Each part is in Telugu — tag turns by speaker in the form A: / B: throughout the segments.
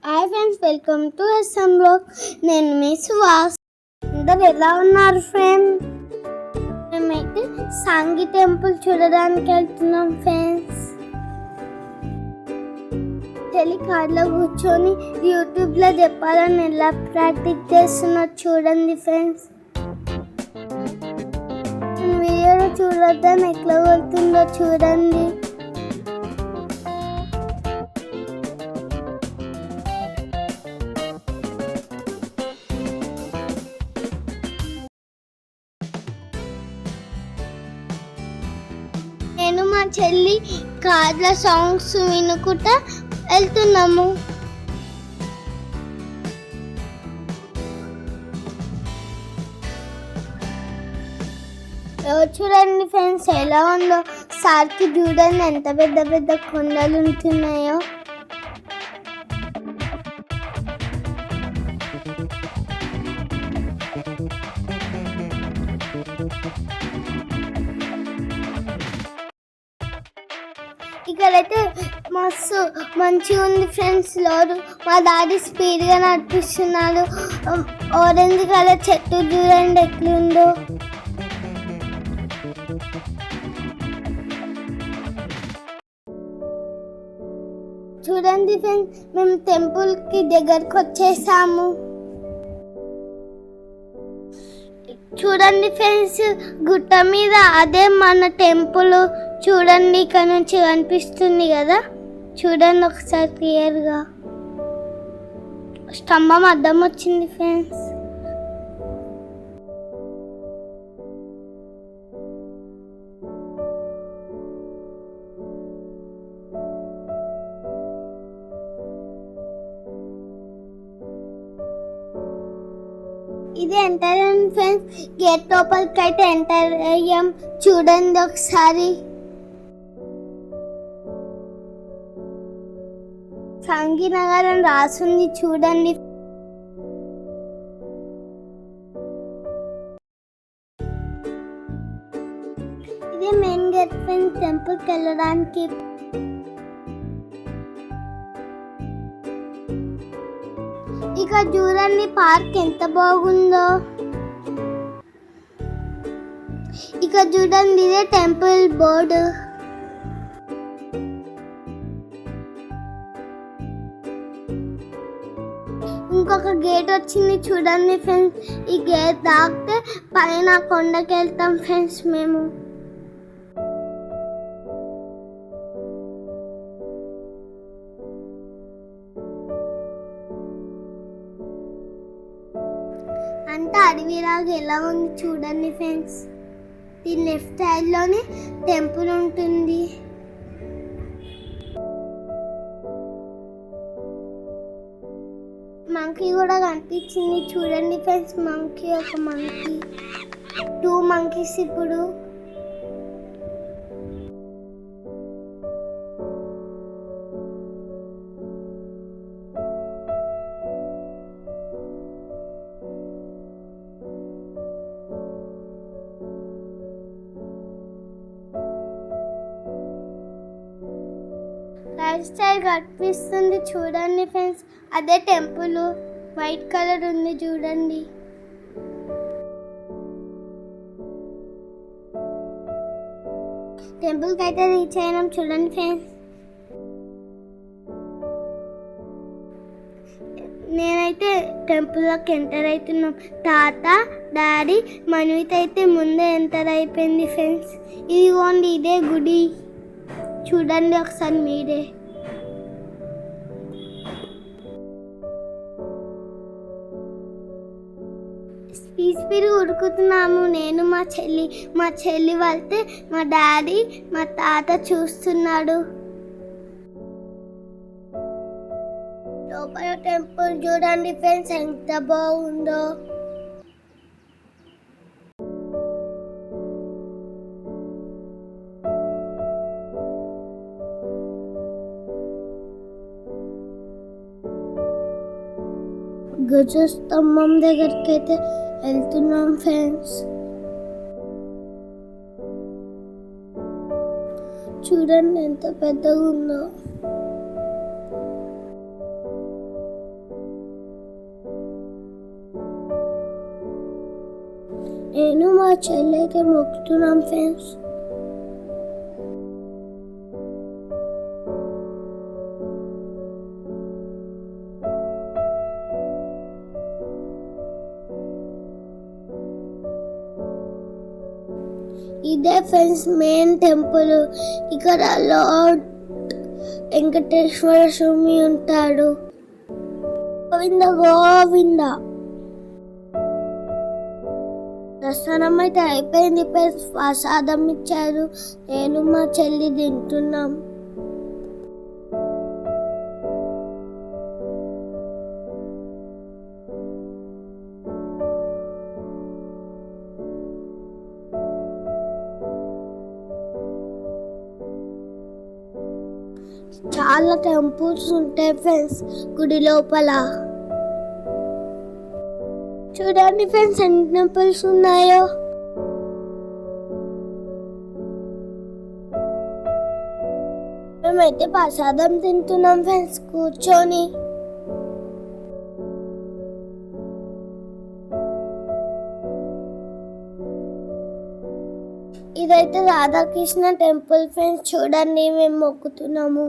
A: Hi friends, welcome to S M blog. నేను మీ సువాస్. అందరు ఎలా ఉన్నారు ఫ్రెండ్స్? మేమైతే సాంగి టెంపుల్ చూడడానికి వెళ్తున్నాం ఫ్రెండ్స్. కార్లో కూర్చొని యూట్యూబ్లో చెప్పాలని ఎలా ప్రాక్టీస్ చేస్తున్నారు చూడండి ఫ్రెండ్స్. వీడియోలో చూడొద్దని ఎట్లా వెళ్తుందో చూడండి. నేను మా చెల్లి కార్ల సాంగ్స్ వినుకుంటా వెళ్తున్నాము. చూడండి ఫ్రెండ్స్ ఎలా ఉందో. సార్కి చూడండి ఎంత పెద్ద పెద్ద కొండలు ఉంటున్నాయో. ఇక్కడైతే మస్తు మంచిగా ఉంది ఫ్రెండ్స్. లోడు మా డాడీ స్పీడ్గా నడిపిస్తున్నాడు. ఆరెంజ్ కలర్ చెట్టు చూడండి ఎట్లుందో. చూడండి ఫ్రెండ్స్, మేము టెంపుల్కి దగ్గరకు వచ్చేసాము. చూడండి ఫ్రెండ్స్, గుట్ట మీద అదే మన టెంపుల్. చూడండి ఇక్కడ నుంచి కనిపిస్తుంది కదా. చూడండి ఒకసారి క్లియర్గా. స్తంభం అద్దం వచ్చింది ఫ్రెండ్స్. ఇది ఎంటర్ ఫ్రెండ్స్. గేట్ లోపలికి అయితే ఎంటర్ అయ్యాం. చూడండి ఒకసారి. సాంగినగర్ అని రాసుంది చూడండి. ఇది మెయిన్ గేట్ ఫ్రెండ్స్ టెంపుల్కి వెళ్ళడానికి. ఇక చూడండి పార్క్ ఎంత బాగుందో. ఇక చూడండి ఇదే టెంపుల్ బోర్డు. ఇంకొక గేట్ వచ్చింది చూడండి ఫ్రెండ్స్. ఈ గేట్ దాటితే పైన కొండకి వెళ్తాం ఫ్రెండ్స్ మేము. అంటే అడవిలాగా ఎలా ఉంది చూడండి ఫ్రెండ్స్. దీని లెఫ్ట్ సైడ్లోనే టెంపుల్ ఉంటుంది. మంకీ కూడా కనిపించింది చూడండి ఫ్రెండ్స్. మంకీ, ఒక మంకీ, 2 monkeys ఇప్పుడు. రైట్ సైడ్ కనిపిస్తుంది చూడండి ఫ్రెండ్స్. అదే టెంపుల్. వైట్ కలర్ ఉంది చూడండి. టెంపుల్కి అయితే రీచ్ అయినాం చూడండి ఫ్రెండ్స్. నేనైతే టెంపుల్లోకి ఎంటర్ అవుతున్నాం. తాత, డాడీ, మనువిత అయితే ముందే ఎంటర్ అయిపోయింది ఫ్రెండ్స్. ఇదిగోండి ఇదే గుడి. చూడండి ఒకసారి మీరే. స్పీడ్ ఉడుకుతున్నాము నేను మా చెల్లి వెళ్తే మా డాడీ మా తాత చూస్తున్నాడు. లోపల టెంపుల్ చూడండి ఫ్రెండ్స్ ఎంత బాగుందో. గజస్తంభం దగ్గరికి అయితే వెళ్తున్నాం ఫ్రెండ్స్. చూడండి ఎంత పెద్దగా ఉందో. నేను మా చెల్లి అయితే మొక్కుతున్నాం ఫ్రెండ్స్. ఇదే ఫ్రెండ్స్ మెయిన్ టెంపుల్. ఇక్కడ లార్డ్ వెంకటేశ్వర స్వామి ఉంటాడు. గోవింద గోవింద. దర్శనం అయితే అయిపోయింది ఫ్రెండ్స్. ప్రసాదం ఇచ్చారు, నేను మా చెల్లి తింటున్నాం. చాలా టెంపుల్స్ ఉంటాయి ఫ్రెండ్స్ గుడి లోపల. చూడండి ఫ్రెండ్స్ ఎన్ని టెంపుల్స్ ఉన్నాయో. మేమైతే ప్రసాదం తింటున్నాం ఫ్రెండ్స్ కూర్చొని. ఇదైతే రాధాకృష్ణ టెంపుల్ ఫ్రెండ్స్. చూడండి మేము మొక్కుతున్నాము.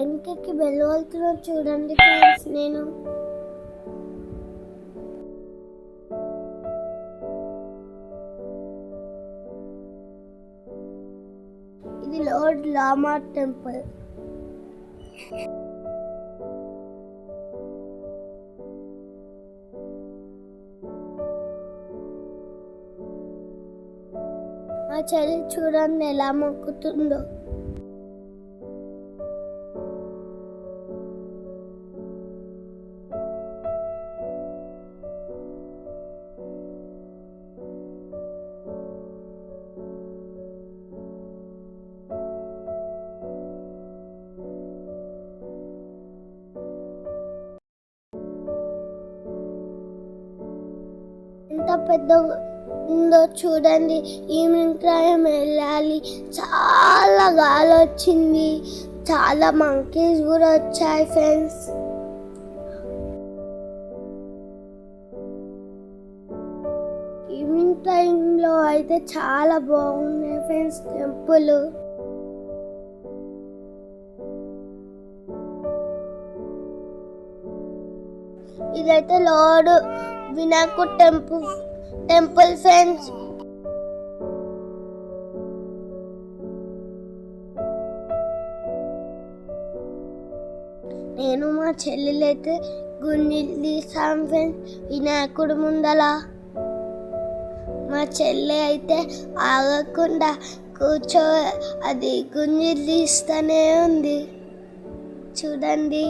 A: వెనకకి వెళ్ళవలుతున్నా చూడండి ఫ్రెండ్స్. నేను ఇది లార్డ్ లామా టెంపుల్. మా చెల్లి చూడండి ఎలా మొక్కుతుందో. ఎంత పెద్ద ఉందో చూడండి. ఈవినింగ్ టైం వెళ్ళాలి. చాలా గాలి వచ్చింది, చాలా మంకీస్ కూడా వచ్చాయి ఫ్రెండ్స్. ఈవినింగ్ టైంలో అయితే చాలా బాగున్నాయి ఫ్రెండ్స్ టెంపుల్. ఇదైతే లార్డ్ వినాయకుడు టెంపుల్ ఫ్రెండ్స్. నేను మా చెల్లెలైతే గుంజీలు తీస్తాం ఫ్రెండ్స్ వినాయకుడు ముందల. మా చెల్లె అయితే ఆగకుండా అది గుంజీలు తీస్తూనే ఉంది చూడండి.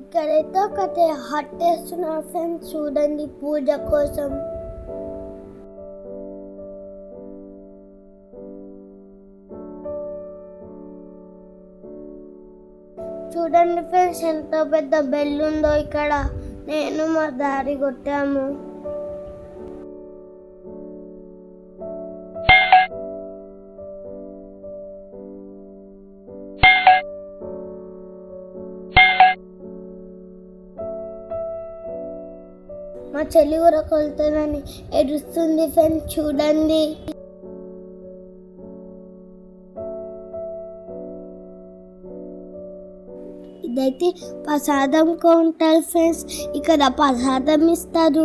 A: ఇక్కడైతే ఒకటి హట్ వేస్తున్నారు ఫ్రెండ్స్ చూడండి పూజ కోసం. చూడండి ఫ్రెండ్స్ ఎంత పెద్ద బెల్ ఉందో ఇక్కడ. నేను మా దారి కొట్టాము. మా చెల్లి కూడా కొలుతానని ఎడుస్తుంది ఫ్రెండ్స్ చూడండి. ఇదైతే ప్రసాదం కౌంటర్ ఫ్రెండ్స్. ఇక్కడ ప్రసాదం ఇస్తారు.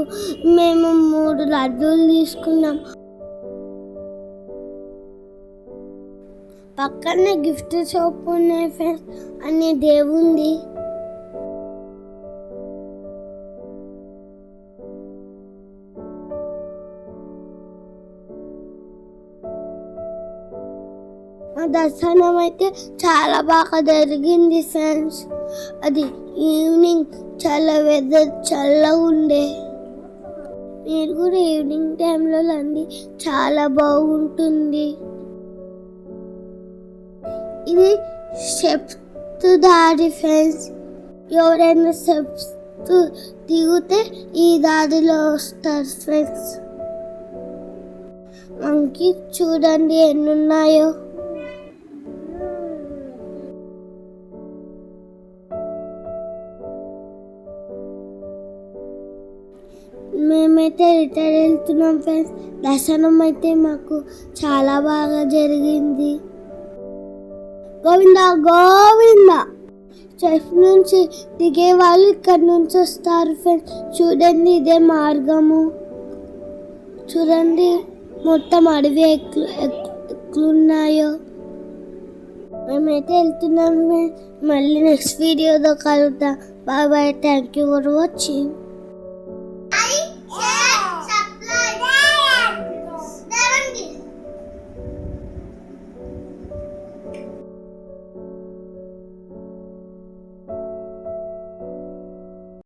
A: మేము 3 లడ్డూలు తీసుకున్నాం. పక్కనే గిఫ్ట్ షాప్ ఉన్నాయి ఫ్రెండ్స్ అన్ని దేవుంది. మా దర్శనం అయితే చాలా బాగా జరిగింది ఫ్రెండ్స్. అది ఈవినింగ్ చాలా వెదర్ చల్లగా ఉండే. మీరు కూడా ఈవినింగ్ టైంలో రండి, చాలా బాగుంటుంది. ఇది స్టెప్స్ దారి ఫ్రెండ్స్. ఎవరైనా స్టెప్స్ దిగితే ఈ దారిలో వస్తారు ఫ్రెండ్స్. అంకి చూడండి ఎన్ని ఉన్నాయో. మేమైతే రిటైర్ వెళ్తున్నాం ఫ్రెండ్స్. దర్శనం అయితే మాకు చాలా బాగా జరిగింది. గోవిందా గోవిందా. స్టెప్ నుంచి దిగే వాళ్ళు ఇక్కడ నుంచి వస్తారు ఫ్రెండ్స్. చూడండి ఇదే మార్గము. చూడండి మొత్తం అడవి ఎట్లున్నాయో. మేమైతే వెళ్తున్నాం. మళ్ళీ నెక్స్ట్ వీడియోతో కలుద్దాం. Bye bye. Thank you for watching.